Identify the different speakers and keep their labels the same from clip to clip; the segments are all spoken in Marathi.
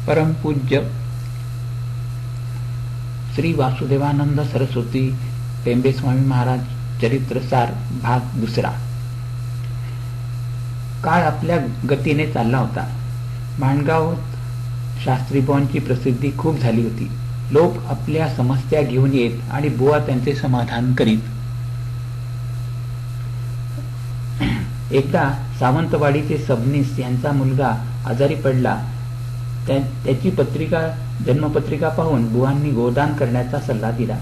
Speaker 1: परमपूज्य श्री वासुदेवानंद सरस्वती टेंबे स्वामी महाराज चरित्रसार भाग दुसरा। काळ आपल्या गतीने चालला होता। माणगाव शास्त्रीबुवांची प्रसिद्धी खूप झाली होती। लोक आपल्या समस्या घेऊन येत आणि बुवा त्यांचे समाधान करीत। एकदा सावंतवाडीचे सबनीस यांचा मुलगा आजारी पडला। त्याची जन्मपत्रिका पाहून बुवांनी गोदान करण्याचा सल्ला दिला।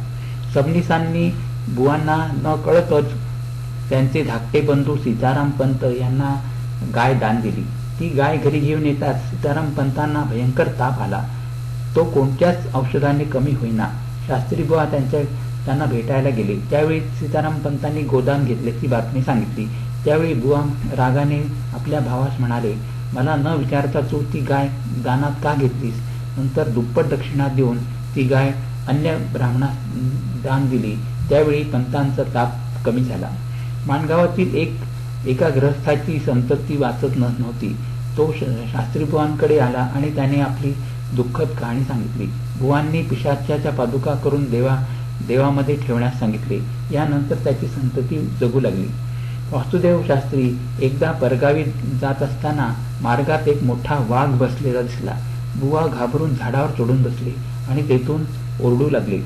Speaker 1: सबनीसांनी बुवांना न कळतच त्यांचे धाकटे बंधू सीताराम पंत यांना गाय दान दिली। ती गाय घरी घेऊन येताच सीताराम पंतांना भयंकर ताप आला। तो कोणत्याच औषधाने कमी होईना। शास्त्री बुवा त्यांना भेटायला गेले। त्यावेळी सीताराम पंतांनी गोदान घेतल्याची बातमी सांगितली। त्यावेळी बुवा रागाने आपल्या भावास म्हणाले, मला न विचारता तू ती गाय दानात का घेतलीस? नंतर दुप्पट दक्षिणा देऊन ती गाय अन्य ब्राह्मणास दान दिली। त्यावेळी पंतांचा ताप कमी झाला। माणगावातील एका गृहस्थाची संतती वाचत नव्हती। तो शास्त्रीबुवांकडे आला आणि त्याने आपली दुःखद कहाणी सांगितली। बुवांनी पिशाच्याच्या पादुका करून देवामध्ये ठेवण्यास सांगितले। यानंतर त्याची संतती जगू लागली। वासुदेव शास्त्री एकदा परगावी जात असताना मार्गात एक मोठा वाघ बसलेला दिसला। बुवा घाबरून झाडावर चढून बसले आणि तेथून ओरडू लागले।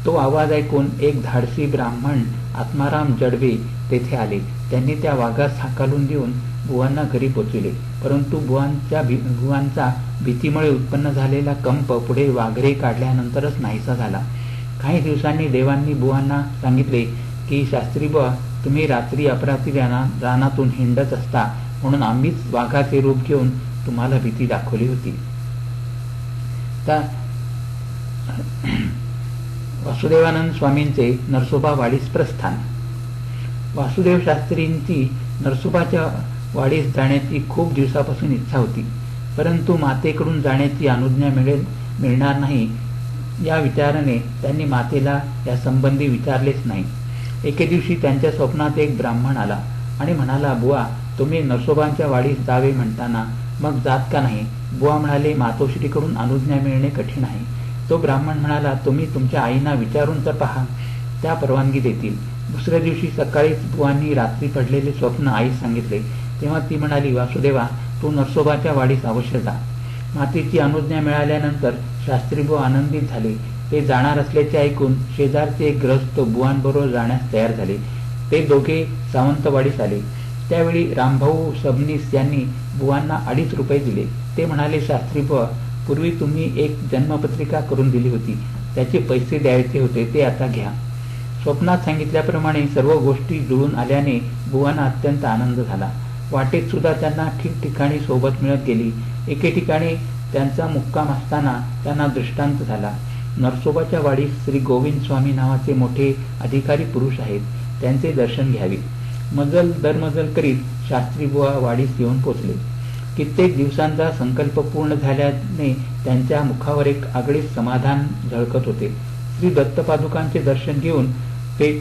Speaker 1: तो आवाज ऐकून एक धाडसी ब्राह्मण आत्माराम जडवे तेथे आले। त्यांनी त्या वाघास हाकालून देऊन बुवांना घरी पोचविले। परंतु बुवांचा भीतीमुळे उत्पन्न झालेला कंप पुढे वाघरे काढल्यानंतरच नाहीसा झाला। काही दिवसांनी देवांनी बुवांना सांगितले की शास्त्रीबुवा, तुम्ही रात्री अपरात्री रानातून हिंडत असता म्हणून आम्हीच वाघाचे रूप घेऊन तुम्हाला भीती दाखवली होती। वासुदेवानंद स्वामींचे नरसोबा वाडीस प्रस्थान। वासुदेव शास्त्रींची नरसोबाच्या वाडीस जाण्याची खूप दिवसापासून इच्छा होती, परंतु मातेकडून जाण्याची अनुज्ञा मिळणार नाही या विचाराने त्यांनी मातेला या संबंधी विचारलेच नाही। एके दिवशी त्यांच्या स्वप्नात एक ब्राह्मण आला आणि म्हणाला, बुवा, तुम्ही नरसोबांच्या वाडीस जावे म्हणताना मग जात का नाही? बुवा म्हणाले, मातोश्रीकडून अनुज्ञा मिळणे कठीण आहे। तो ब्राह्मण म्हणाला, तुम्ही तुमच्या आईना विचारून तर पहा, त्या परवानगी देतील। दुसऱ्या दिवशी सकाळीच बुवांनी रात्री पडलेले स्वप्न आईस सांगितले। तेव्हा ती म्हणाली, वासुदेवा, तू नरसोबाच्या वाडीस अवश्य जा। मातेची अनुज्ञा मिळाल्यानंतर शास्त्रीबुवा आनंदित झाले। ते जाणार असल्याचे ऐकून शेजारचे एक गृहस्थ बुवांबरोबर जाण्यास तयार झाले। ते दोघे सावंतवाडीस आले। त्यावेळी रामभाऊ सबनीस यांनी बुवांना 2.5 रुपये दिले। ते म्हणाले, शास्त्रीबुवा, पूर्वी तुम्ही एक जन्मपत्रिका करून दिली होती, त्याचे पैसे द्यायचे होते, ते आता घ्या। स्वप्नात सांगितल्याप्रमाणे सर्व गोष्टी जुळून आल्याने बुवांना अत्यंत आनंद झाला। वाटेत सुद्धा त्यांना ठिकठिकाणी सोबत मिळत गेली। एके ठिकाणी त्यांचा मुक्काम असताना त्यांना दृष्टांत झाला। नरसोबाच्या वाडीत श्री गोविंद स्वामी नावाचे मोठे अधिकारी पुरुष आहेत, त्यांचे दर्शन घ्यावे। मजल दरमजल करीत शास्त्रीबुवा वाडीस येऊन पोचले। कित्येक दिवसांचा संकल्प पूर्ण झाल्याने त्यांच्या मुखावर एक आगळेच समाधान झळकत होते। श्री दत्तपादुकांचे दर्शन घेऊन ते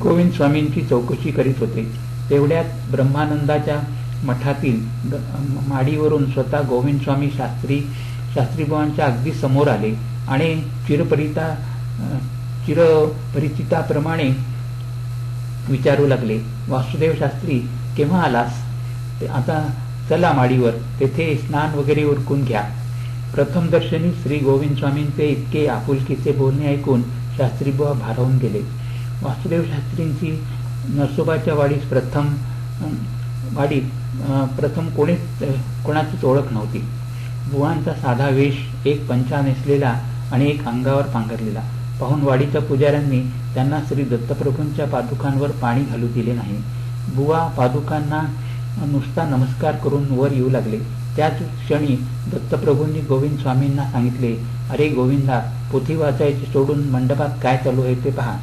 Speaker 1: गोविंद स्वामींची चौकशी करीत होते। तेवढ्यात ब्रह्मानंदाच्या मठातील माडीवरून स्वतः गोविंद स्वामी शास्त्रीबुवांच्या अगदी समोर आले आणि चिरपरिचिताप्रमाणे विचारू लागले, वासुदेव शास्त्री, केव्हा आलास? आता चला माडीवर, तेथे स्नान वगैरे उरकून घ्या। प्रथम दर्शनी श्री गोविंद स्वामींचे इतके आपुलकीचे बोलणे ऐकून शास्त्रीबुवा भारावून गेले। वासुदेव शास्त्रींची नरसोबाच्या वाडीत प्रथम कोणाचीच ओळख नव्हती। बुवांचा साधा वेश, एक पंचा नेसलेला आणि एक अंगावर पांघरलेला पाहून वाडीच्या पुजाऱ्यांनी त्यांना श्री दत्तप्रभूंच्या पादुकांवर पाणी घालू दिले नाही। बुवा पादुकांना नुसता नमस्कार करून वर येऊ लागले। त्याच क्षणी दत्तप्रभूंनी गोविंद स्वामींना सांगितले, अरे गोविंदा, पोथी वाचायची सोडून मंडपात काय चालू आहे ते पहा।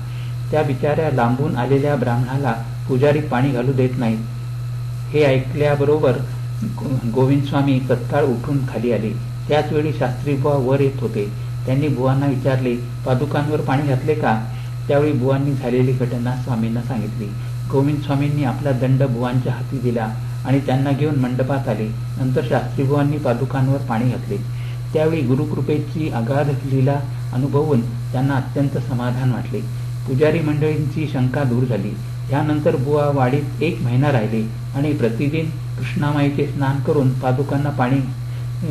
Speaker 1: त्या बिचाऱ्या लांबून आलेल्या ब्राह्मणाला पुजारी पाणी घालू देत नाहीत। हे ऐकल्याबरोबर गोविंद स्वामी तत्काळ उठून खाली आले। त्याच वेळी शास्त्रीबुवा वर येत होते। त्यांनी बुवांना विचारले, पादुकांवर पाणी घातले का? त्यावेळी बुवांनी झालेली घटना स्वामींना सांगितली। गोविंद स्वामींनी आपला दंड बुवांच्या हाती दिला आणि त्यांना घेऊन मंडपात आले। नंतर शास्त्रीबुवांनी पादुकांवर पाणी घातले। त्यावेळी गुरुकृपेची अगाध लीला अनुभवून त्यांना अत्यंत समाधान वाटले. पुजारी मंडळींची शंका दूर झाली. यानंतर बुवा वाडीत 1 महिना राहिले आणि प्रतिदिन कृष्णामाईचे स्नान करून पादुकांना पाणी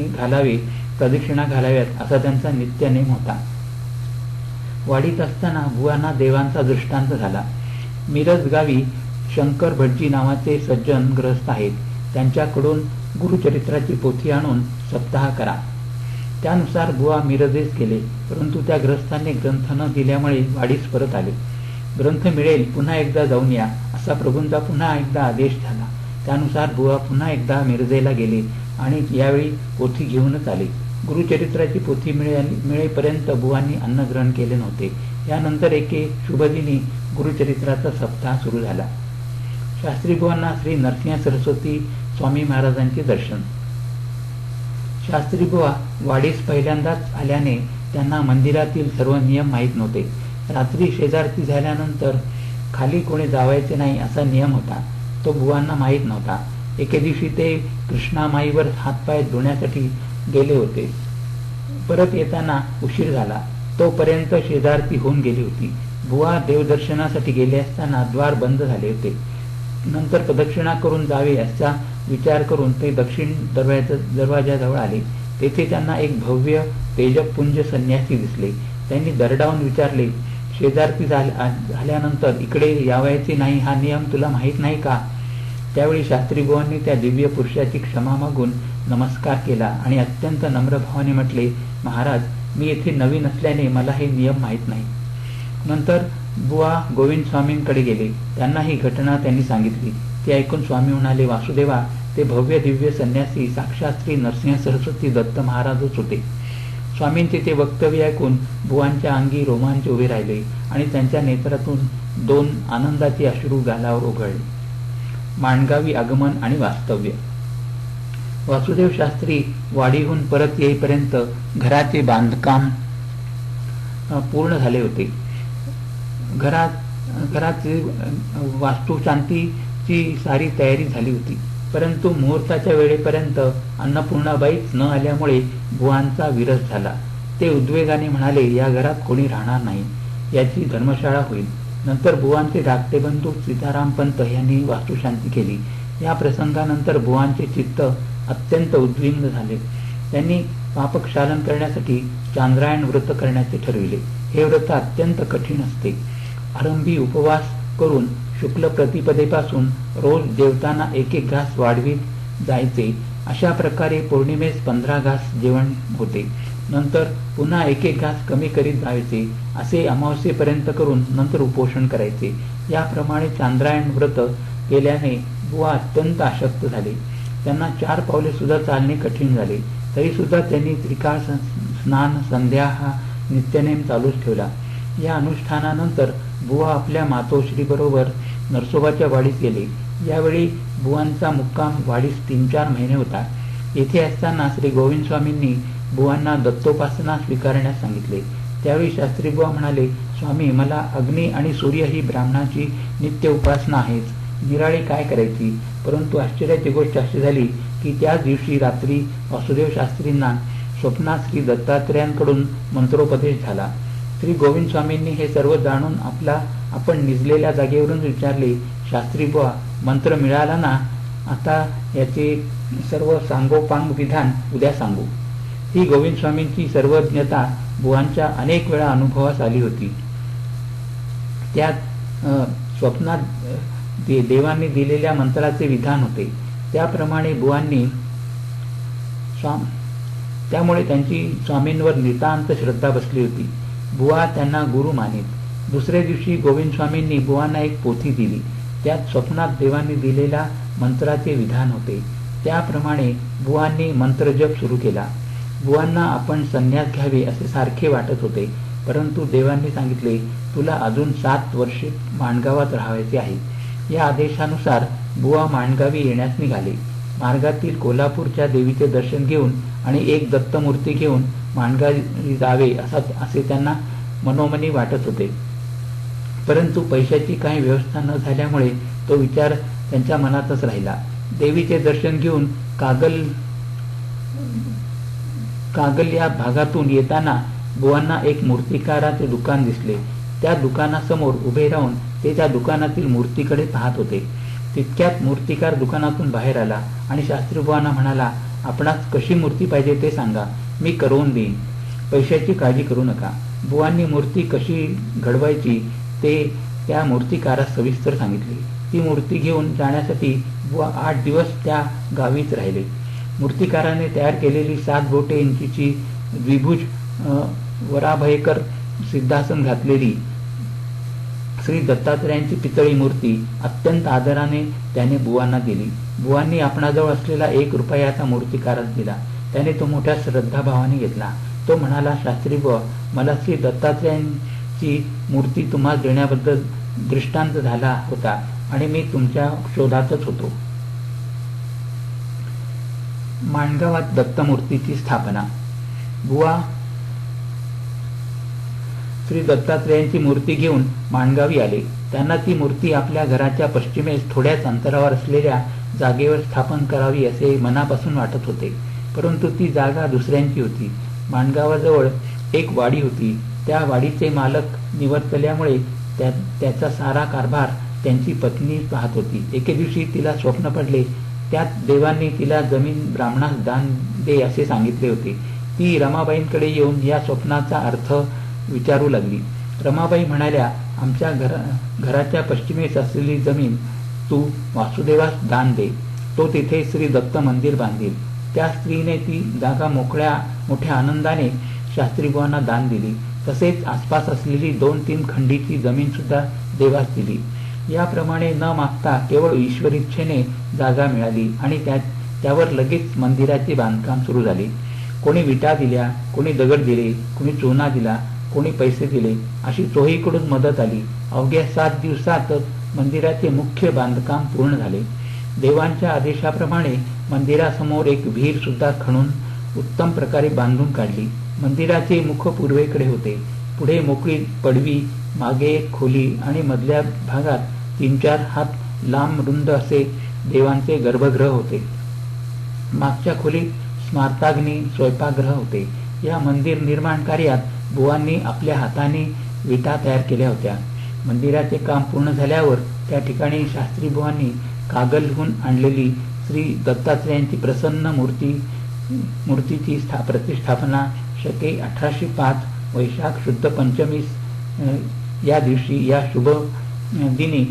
Speaker 1: घालावे, प्रदक्षिणा घालाव्यात असा त्यांचा नित्यनेम होता. वाडीत असताना बुवांना देवांचा दृष्टांत झाला. मिरज गावी शंकर भटजी नावाचे सज्जन ग्रहस्थ आहेत. त्यांच्याकडून गुरुचरित्राची पोथी आणून सप्ताह करा. त्यानुसार बुवा मिरजेस गेले, परंतु त्या ग्रहस्थांनी ग्रंथ न दिल्यामुळे वाडीस परत आले. ग्रंथ मिळेल पुन्हा एकदा जाऊन या असा प्रभूंचा पुन्हा एकदा आदेश झाला. त्यानुसार बुवा पुन्हा एकदा मिरजेला गेले आणि यावेळी पोथी घेऊनच आले. गुरुचरित्राची पोथी मिळेपर्यंत बुवांनी अन्नग्रहण केले नव्हते. यानंतर एके शुभदिनी गुरुचरित्राचा सप्ताह सुरू झाला. शास्त्री बुवांना श्री नरसिंह सरस्वती स्वामी महाराजांचे दर्शन. शास्त्री बुवा वाडीस पहिल्यांदाच आल्याने त्यांना मंदिरातील सर्व नियम माहीत नव्हते. रात्री शेजारती झाल्यानंतर खाली कोणी जावायचे नाही असा नियम होता, तो बुवांना माहीत नव्हता. एके दिवशी ते कृष्णामाईवर हातपाय धुण्यासाठी गेले होते. परत येताना उशीर झाला. तोपर्यंत शेजारती होऊन गेली होती. बुवा देवदर्शनासाठी गेले असताना द्वार बंद झाले होते. नंतर प्रदक्षिणा करून जावे असा विचार करून ते दक्षिण दरवाजाजवळ आले. तेथे त्यांना एक भव्य तेजपुंज संन्यासी दिसले. त्यांनी दरडावून विचारले, शेजारती झाल्यानंतर इकडे यावायचे नाही हा नियम तुला माहीत नाही का? त्यावेळी शास्त्री बुवांनी त्या दिव्य पुरुषाची क्षमा मागून नमस्कार केला आणि अत्यंत नम्र भावाने म्हटले, महाराज मी येथे नवीन असल्याने मला हे नियम माहीत नाही. नंतर बुवा गोविंद स्वामींकडे गेले. त्यांना ही घटना त्यांनी सांगितली. ती ऐकून स्वामी म्हणाले, वासुदेवा ते भव्य दिव्य संन्यासी साक्षात श्री नरसिंह सरस्वती दत्त महाराजच होते. स्वामींचे ते वक्तव्य ऐकून बुवांच्या अंगी रोमांच उभे राहिले आणि त्यांच्या नेत्रातून 2 आनंदाचे अश्रू गालावर ओघळले. माणगावी आगमन आणि वास्तव्य. वासुदेव शास्त्री वाडीहून परत येईपर्यंत घराचे बांधकाम पूर्ण झाले होते. घराची वास्तुशांतीची सारी तयारी झाली होती. परंतु मुहूर्ताच्या वेळेपर्यंत अन्नपूर्णाबाईच न आल्यामुळे बुवांचा विरस झाला. ते उद्वेगाने म्हणाले, या घरात कोणी राहणार नाही, याची धर्मशाळा होईल. नंतर बुवांचे धाकटे बंधू सीतारामपंत यांनी वास्तुशांती केली. या प्रसंगानंतर बुवांचे चित्त अत्यंत उद्विग्न झाले. त्यांनी पापक्षालन करण्यासाठी चांद्रायण व्रत करण्याचे ठरविले. हे व्रत अत्यंत कठीण असते. आरंभी उपवास करून शुक्ल प्रतिपदेपासून रोज जेवताना 1-1 घास वाढवीत जायचे. अशा प्रकारे पौर्णिमेस 15 घास जेवण होते. नंतर पुन्हा 1-1 घास कमी करीत जायचे. असे अमावस्येपर्यंत करून नंतर उपोषण करायचे. याप्रमाणे चांद्रायण व्रत केल्याने बुवा अत्यंत आशक्त झाले. त्यांना 4 पावले सुद्धा चालणे कठीण झाले. तरी सुद्धा त्यांनी त्रिकाळ स्नान संध्या हा नित्यनेम चालूच ठेवला. या अनुष्ठानानंतर बुवा आपल्या मातोश्री बरोबर नरसोबाच्या वाडीत गेले. यावेळी बुवांचा मुक्काम वाडीस 3-4 महिने होता. येथे असताना श्री गोविंद स्वामींनी बुवांना दत्तोपासना स्वीकारण्यास सांगितले. त्यावेळी शास्त्री बुवा म्हणाले, स्वामी मला अग्नी आणि सूर्य ही ब्राह्मणाची नित्य उपासना आहेच, निराळी काय करायची? परंतु आश्चर्याची गोष्ट अशी झाली की त्याच दिवशी रात्री वासुदेव शास्त्रींना स्वप्नात श्री दत्तात्रेयांकडून मंत्रोपदेश झाला. श्री गोविंद स्वामींनी हे सर्व जाणून आपण निजलेल्या जागेवरून विचारले, शास्त्री बुवा मंत्र मिळाला ना? आता याचे सर्व सांगोपांग विधान उद्या सांगू. ही गोविंद स्वामींची सर्वज्ञता बुवांच्या अनेक वेळा अनुभवास आली होती. त्यात स्वप्नात देवांनी दिलेल्या मंत्राचे विधान होते. त्याप्रमाणे बुवांनी त्यामुळे त्यांची स्वामींवर नितांत श्रद्धा बसली होती. बुवा त्यांना गुरु मानित. दुसऱ्या दिवशी गोविंद स्वामींनी बुवांना एक पोथी दिली. त्यात स्वप्नात देवांनी दिलेल्या मंत्राचे विधान होते. त्याप्रमाणे बुवांनी मंत्रजप सुरू केला. बुवांना आपण संन्यास घ्यावे असे सारखे वाटत होते. परंतु देवांनी सांगितले, तुला अजून 7 वर्षे माणगावात राहायचे आहे. या आदेशानुसार बुवा माणगावी येण्यास निघाले. मार्गातील कोल्हापूरच्या देवीचे दर्शन घेऊन आणि एक दत्तमूर्ती घेऊन माणगावी जावे असे त्यांना मनोमनी वाटत होते. परंतु पैशाची काही व्यवस्था न झाल्यामुळे तो विचार त्यांच्या मनातच राहिला. देवीचे दर्शन घेऊन कागल या भागातून येताना बुवांना एक मूर्तिकाराचे दुकान दिसले. त्या दुकानासमोर उभे राहून ते त्या दुकानातील मूर्तीकडे पाहत होते. तितक्यात मूर्तिकार दुकानातून बाहेर आला आणि शास्त्रीबुवांना म्हणाला, आपणास कशी मूर्ती पाहिजे ते सांगा, मी करून देईन. पैशाची काळजी करू नका. बुवांनी मूर्ती कशी घडवायची ते त्या मूर्तिकारास सविस्तर सांगितले. ती मूर्ती घेऊन जाण्यासाठी बुवा 8 दिवस त्या गावीच राहिले. मूर्तिकाराने तयार केलेली 7 बोटे इंचीची द्विभुज वराभयकर सिद्धासन घातलेली श्री दत्तात्रेयांची पितळी मूर्ती अत्यंत आदराने त्याने बुवांना दिली. बुवांनी आपणाजवळ असलेला 1 रुपयाचा मूर्तिकारास दिला. त्याने तो मोठ्या श्रद्धाभावाने घेतला. तो म्हणाला, शास्त्रीबुवा, मला श्री दत्तात्रेयांची मूर्ती तुम्हाला देण्याबद्दल दृष्टांत झाला होता आणि मी तुमच्या शोधातच होतो. माणगावात दत्तमूर्तीची स्थापना. बुवा श्री दत्तात्रेयांची मूर्ती घेऊन माणगावी आले. त्यांना ती मूर्ती आपल्या घराच्या पश्चिमेस थोड्याच अंतरावर असलेल्या जागेवर स्थापन करावी असे मनापासून वाटत होते. परंतु ती जागा दुसऱ्यांची होती. माणगावाजवळ एक वाडी होती. त्या वाडीचे मालक निवर्तल्यामुळे त्याचा सारा कारभार त्यांची पत्नी पाहत होती. एके दिवशी तिला स्वप्न पडले. त्यात देवांनी तिला जमीन ब्राह्मणास दान दे असे सांगितले होते. ती रमाबाईंकडे येऊन या स्वप्नाचा अर्थ विचारू लागली. रमाबाई म्हणाल्या, आमच्या घराच्या पश्चिमेस असलेली जमीन तू वासुदेवास दान दे. तो तिथे श्री दत्त मंदिर बांधील. त्या स्त्रीने ती जागा मोठ्या आनंदाने शास्त्रीबुवांना दान दिली. तसेच आसपास असलेली 2-3 खंडीची जमीन सुद्धा देवास दिली. याप्रमाणे न मागता केवळ ईश्वरेच्छेने जागा मिळाली आणि त्यावर लगेच मंदिराचे बांधकाम सुरू झाले. कोणी विटा दिल्या, कोणी दगड दिले, कोणी चुना दिला, कोणी पैसे दिले, अशी चोहीकडून मदत आली. अवघ्या 7 दिवसातच मंदिराचे मुख्य बांधकाम पूर्ण झाले. देवांच्या आदेशाप्रमाणे मंदिरासमोर एक विहीर सुद्धा खणून उत्तम प्रकारे बांधून काढली. मंदिराचे मुख पूर्वेकडे होते. पुढे मोकळी पडवी, मागे एक खोली आणि मधल्या भागात 3-4 हात लांब रुंद असे देवांचे गर्भगृह होते. मागच्या खोलीत स्मार्ताग्नी स्वयंपाकगृह होते. या मंदिर निर्माण कार्यात बुवांनी आपल्या हाताने विटा तयार केल्या होत्या. मंदिराचे काम पूर्ण झाल्यावर त्या ठिकाणी शास्त्रीबुवांनी कागलहून आणलेली श्री दत्तात्रेयांची प्रसन्न मूर्तीची प्रतिष्ठापना शके 1805 वैशाख शुद्ध पंचमीस या दिवशी या शुभ दिनी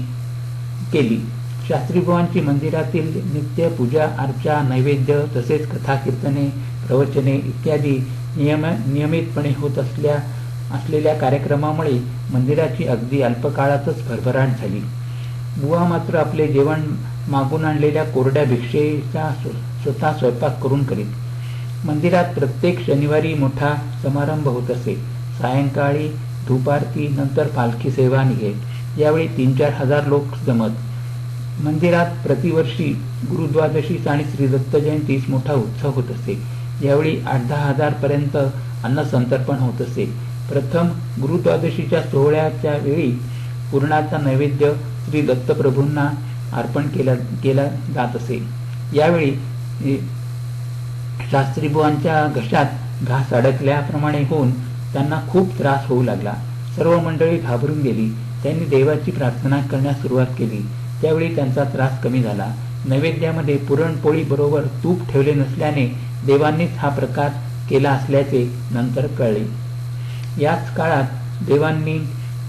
Speaker 1: केली. शास्त्रीबुवांची मंदिरातील नित्य पूजा अर्चा, नैवेद्य तसेच कथा कीर्तने, प्रवचने इत्यादी नियमितपणे होत असलेल्या कार्यक्रमामुळे मंदिराची अगदी अल्पकाळातच भरभराट झाली. बुवा मात्र आपले जेवण मागून आणलेल्या कोरड्या भिक्षेचा स्वतः स्वयंपाक करून करीत. मंदिरात प्रत्येक शनिवारी मोठा समारंभ होत असे. सायंकाळी धूपारती, नंतर पालखी सेवा निघे. यावेळी 3-4 हजार लोक जमत. मंदिरात प्रतिवर्षी गुरुद्वादशीस आणि श्रीदत्त जयंतीस मोठा उत्सव होत असे. यावेळी 8-10 हजार पर्यंत अन्नसंतर्पण होत असे. प्रथम गुरुद्वादशीच्या सोहळ्याच्या वेळी पूर्णाचा नैवेद्य श्री दत्तप्रभूंना अर्पण केला जात असे. यावेळी शास्त्रीबुवांच्या घशात घास अडकल्याप्रमाणे होऊन त्यांना खूप त्रास होऊ लागला. सर्व मंडळी घाबरून गेली. त्यांनी देवाची प्रार्थना करण्यास सुरुवात केली. त्यावेळी त्यांचा त्रास कमी झाला. नैवेद्यामध्ये पुरणपोळी बरोबर तूप ठेवले नसल्याने देवांनीच हा प्रकार केला असल्याचे नंतर कळले. याच काळात देवांनी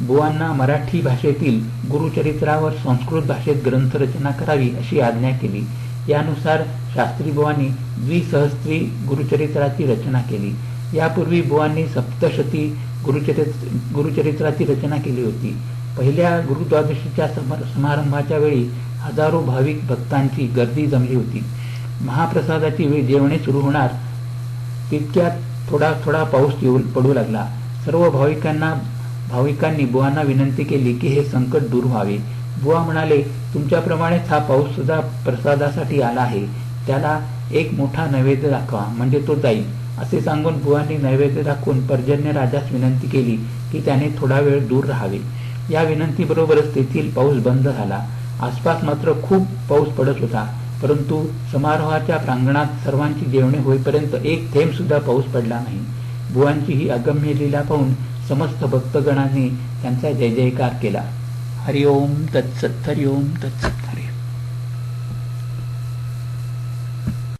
Speaker 1: बुवांना मराठी भाषेतील गुरुचरित्रावर संस्कृत भाषेत ग्रंथरचना करावी अशी आज्ञा केली. यानुसार शास्त्रीबुवांनी द्विसहस्त्री गुरुचरित्राची रचना केली. यापूर्वी बुवांनी सप्तशती गुरुचरित्राची रचना केली होती. पहिल्या गुरुद्वादशीच्या समारंभाच्या वेळी हजारो भाविक भक्तांची गर्दी जमली होती. महाप्रसादाची वेळ जेवणे सुरू होणार तितक्यात थोडा थोडा पाऊस पडू लागला. सर्व भाविकांनी बुवांना विनंती केली की हे संकट दूर व्हावे. बुवा म्हणाले, तुमच्याप्रमाणेच हा पाऊस सुद्धा प्रसादासाठी आला आहे. त्याला एक मोठा नैवेद्य दाखवा म्हणजे तो जाईल. असे सांगून बुवांनी नैवेद्य दाखवून पर्जन्य राजास विनंती केली की त्याने थोडा वेळ दूर राहावे. या विनंतीबरोबरच तेथील पाऊस बंद झाला. आसपास मात्र खूप पाऊस पडत होता. परंतु समारोहाच्या प्रांगणात सर्वांची जेवणे होईपर्यंत एक थेंब सुद्धा पाऊस पडला नाही. बुवांची ही अगम्य लीला पाहून समस्त भक्तगणांनी त्यांचा जय जयकार केला. हरिओम तत्सत, हरिओम तत्सत, हरि